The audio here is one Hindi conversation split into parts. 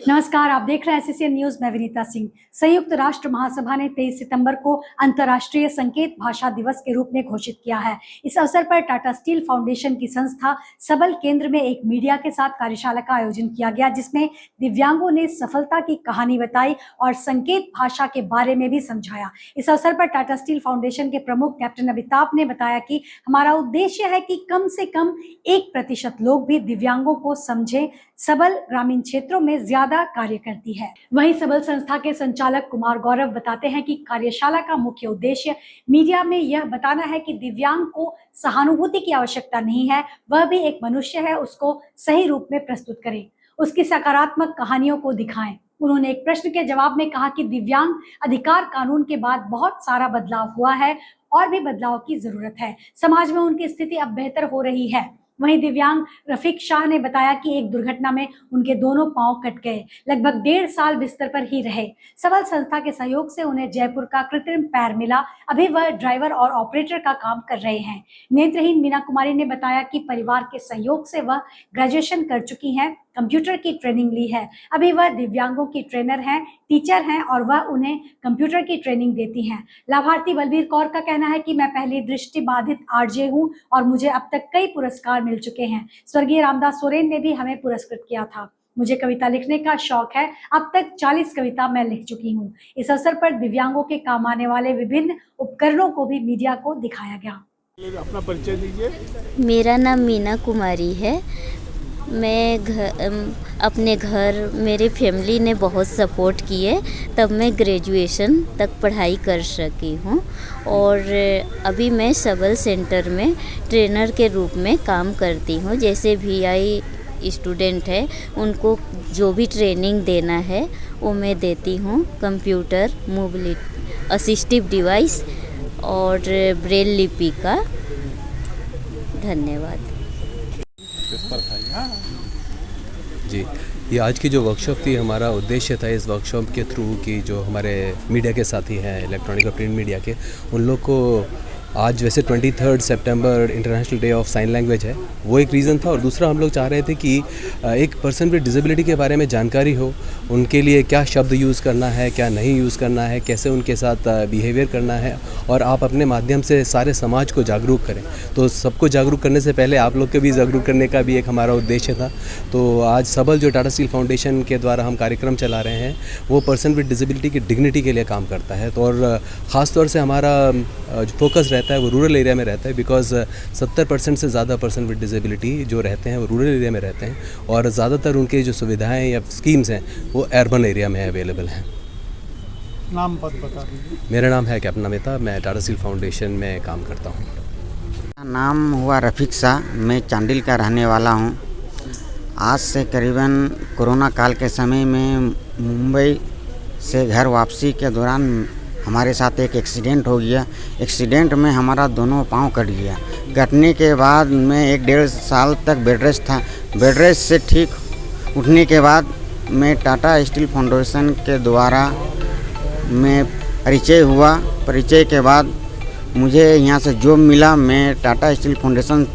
नमस्कार, आप देख रहे हैं एससीएन न्यूज। मैं विनीता सिंह। संयुक्त राष्ट्र महासभा ने 23 सितंबर को अंतर्राष्ट्रीय संकेत भाषा दिवस के रूप में घोषित किया है। इस अवसर पर टाटा स्टील फाउंडेशन की संस्था सबल केंद्र में एक मीडिया के साथ कार्यशाला का आयोजन किया गया, जिसमें दिव्यांगों ने सफलता की कहानी बताई और संकेत भाषा के बारे में भी समझाया। इस अवसर पर टाटा स्टील फाउंडेशन के प्रमुख कैप्टन अमिताभ ने बताया कि हमारा उद्देश्य है कि कम से कम 1% लोग भी दिव्यांगों को समझें। सबल ग्रामीण क्षेत्रों में ज्यादा कार्य करती है। वहीं सबल संस्था के संचालक कुमार गौरव बताते हैं कि कार्यशाला का मुख्य उद्देश्य मीडिया में यह बताना है कि दिव्यांग को सहानुभूति की आवश्यकता नहीं है, वह भी एक मनुष्य है, उसको सही रूप में प्रस्तुत करें, उसकी सकारात्मक कहानियों को दिखाएं। उन्होंने एक प्रश्न के जवाब में कहा कि दिव्यांग अधिकार कानून के बाद बहुत सारा बदलाव हुआ है और भी बदलाव की जरूरत है। समाज में उनकी स्थिति अब बेहतर हो रही है। वहीं दिव्यांग रफीक शाह ने बताया कि एक दुर्घटना में उनके दोनों पांव कट गए, लगभग 1.5 साल बिस्तर पर ही रहे। सबल संस्था के सहयोग से उन्हें जयपुर का कृत्रिम पैर मिला। अभी वह ड्राइवर और ऑपरेटर का काम कर रहे हैं। नेत्रहीन मीना कुमारी ने बताया कि परिवार के सहयोग से वह ग्रेजुएशन कर चुकी हैं, कंप्यूटर की ट्रेनिंग ली है। अभी वह दिव्यांगों की ट्रेनर हैं, टीचर हैं और वह उन्हें कंप्यूटर की ट्रेनिंग देती हैं। लाभार्थी बलबीर कौर का कहना है कि मैं पहली दृष्टि बाधित आरजे हूं और मुझे अब तक कई पुरस्कार मिल चुके हैं। स्वर्गीय रामदास सोरेन ने भी हमें पुरस्कृत किया था। मुझे कविता लिखने का शौक है, अब तक 40 कविता मैं लिख चुकी हूँ। इस अवसर पर दिव्यांगों के काम आने वाले विभिन्न उपकरणों को भी मीडिया को दिखाया गया। अपना परिचय दीजिए। मेरा नाम मीना कुमारी है। मैं अपने घर मेरे फैमिली ने बहुत सपोर्ट किए, तब मैं ग्रेजुएशन तक पढ़ाई कर सकी हूँ और अभी मैं सबल सेंटर में ट्रेनर के रूप में काम करती हूँ। जैसे VI स्टूडेंट है, उनको जो भी ट्रेनिंग देना है वो मैं देती हूँ। कंप्यूटर, मोबिलिटी असिस्टिव डिवाइस और ब्रेल लिपि का। धन्यवाद जी। ये आज की जो वर्कशॉप थी, हमारा उद्देश्य था इस वर्कशॉप के थ्रू कि जो हमारे मीडिया के साथी हैं, इलेक्ट्रॉनिक और प्रिंट मीडिया के, उन लोग को आज वैसे 23 सितंबर international day of sign language है, वो एक रीज़न था। और दूसरा, हम लोग चाह रहे थे कि एक पर्सन विद डिसेबिलिटी के बारे में जानकारी हो, उनके लिए क्या शब्द यूज़ करना है, क्या नहीं यूज़ करना है, कैसे उनके साथ बिहेवियर करना है, और आप अपने माध्यम से सारे समाज को जागरूक करें। तो सबको जागरूक करने से पहले आप लोग को भी जागरूक करने का भी एक हमारा उद्देश्य था। तो आज सबल जो टाटा स्टील फाउंडेशन के द्वारा हम कार्यक्रम चला रहे हैं, वो पर्सन विद डिसेबिलिटी की डिग्निटी के लिए काम करता है। तो और ख़ास तौर से हमारा जो फोकस रहता है वो रूरल एरिया में रहता है, बिकॉज 70% से ज़्यादा पर्सन विद डिसेबिलिटी जो रहते हैं वो रूरल एरिया में रहते हैं, और ज़्यादातर उनके जो सुविधाएं या स्कीम्स हैं वो अर्बन एरिया में अवेलेबल हैं। नाम पद बता दीजिए। मेरा नाम है कैप्टन अमिताभ, मैं टाटा स्टील फाउंडेशन में काम करता हूँ। मेरा नाम हुआ रफीक शाह, मैं चांडिल का रहने वाला हूँ। आज से करीबन कोरोना काल के समय में मुंबई से घर वापसी के दौरान हमारे साथ एक एक्सीडेंट हो गया। एक्सीडेंट में हमारा दोनों पाँव कट गया। कटने के बाद मैं 1.5 साल तक बेड रेस्ट था। बेड रेस्ट से ठीक उठने के बाद मैं टाटा स्टील फाउंडेशन के द्वारा मैं परिचय हुआ। परिचय के बाद मुझे यहाँ से जॉब मिला। मैं टाटा स्टील फाउंडेशन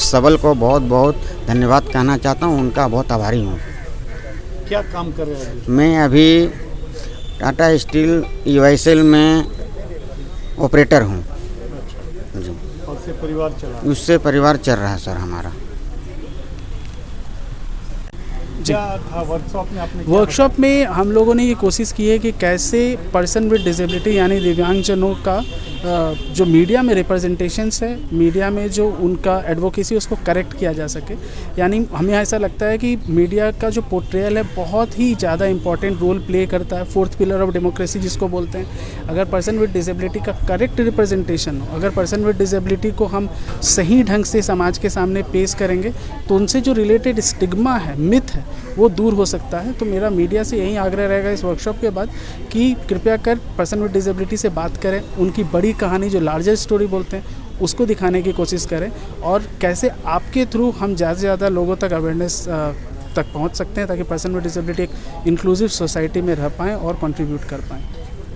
सबल को बहुत बहुत धन्यवाद कहना चाहता हूँ, उनका बहुत आभारी हूँ। क्या काम कर रहे हैं? मैं अभी टाटा स्टील यूएसएल में ऑपरेटर हूँ जी। और से परिवार चला? उससे परिवार चल रहा है सर हमारा। क्या था वर्कशॉप में आपने? वर्कशॉप में हम लोगों ने ये कोशिश की है कि कैसे पर्सन विद डिसेबिलिटी यानी दिव्यांगजनों का जो मीडिया में रिप्रेजेंटेशंस है, मीडिया में जो उनका एडवोकेसी उसको करेक्ट किया जा सके। यानी हमें ऐसा लगता है कि मीडिया का जो पोर्ट्रेयल है बहुत ही ज़्यादा इंपॉर्टेंट रोल प्ले करता है, फोर्थ पिलर ऑफ डेमोक्रेसी जिसको बोलते हैं। अगर पर्सन विद डिसेबिलिटी का करेक्ट रिप्रेजेंटेशन हो, अगर पर्सन विद डिसेबिलिटी को हम सही ढंग से समाज के सामने पेश करेंगे तो उनसे जो रिलेटेड स्टिग्मा है, मिथ है, वो दूर हो सकता है। तो मेरा मीडिया से यही आग्रह रहेगा इस वर्कशॉप के बाद कि कृपया कर पर्सन विद डिसेबिलिटी से बात करें, उनकी बड़ी कहानी जो लार्जर स्टोरी बोलते हैं उसको दिखाने की कोशिश करें, और कैसे आपके थ्रू हम ज़्यादा से ज़्यादा लोगों तक अवेयरनेस तक पहुंच सकते हैं, ताकि पर्सन विद डिसेबिलिटी एक इंक्लूसिव सोसाइटी में रह पाएँ और कंट्रीब्यूट कर पाएँ।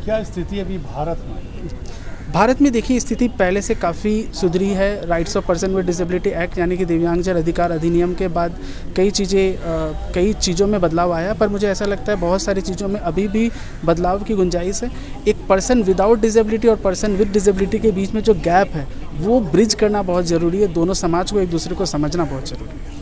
क्या स्थिति अभी भारत में? भारत में देखिए स्थिति पहले से काफ़ी सुधरी है। Rights of person with disability act यानी कि दिव्यांगजन अधिकार अधिनियम के बाद कई चीज़ों में बदलाव आया, पर मुझे ऐसा लगता है बहुत सारी चीज़ों में अभी भी बदलाव की गुंजाइश है। एक पर्सन विदाउट डिसेबिलिटी और पर्सन विद डिसेबिलिटी के बीच में जो गैप है वो ब्रिज करना बहुत ज़रूरी है। दोनों समाज को एक दूसरे को समझना बहुत ज़रूरी है।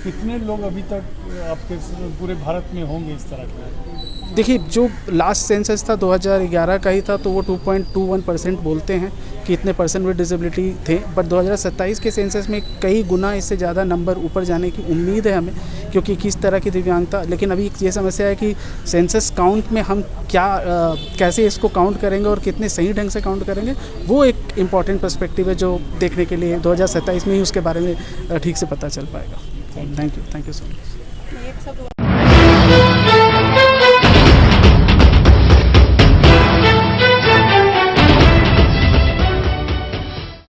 कितने लोग अभी तक आपके पूरे भारत में होंगे इस तरह के? देखिए जो लास्ट सेंसस था 2011 का ही था, तो वो 2.21% बोलते हैं कि इतने पर्सन विद डिसेबिलिटी थे, बट 2027 के सेंसस में कई गुना इससे ज़्यादा नंबर ऊपर जाने की उम्मीद है हमें, क्योंकि किस तरह की दिव्यांगता। लेकिन अभी ये समस्या है कि सेंसस काउंट में हम कैसे इसको काउंट करेंगे और कितने सही ढंग से काउंट करेंगे, वो एक इम्पॉर्टेंट पर्सपेक्टिव है जो देखने के लिए 2027 में ही उसके बारे में ठीक से पता चल पाएगा। Thank you so much.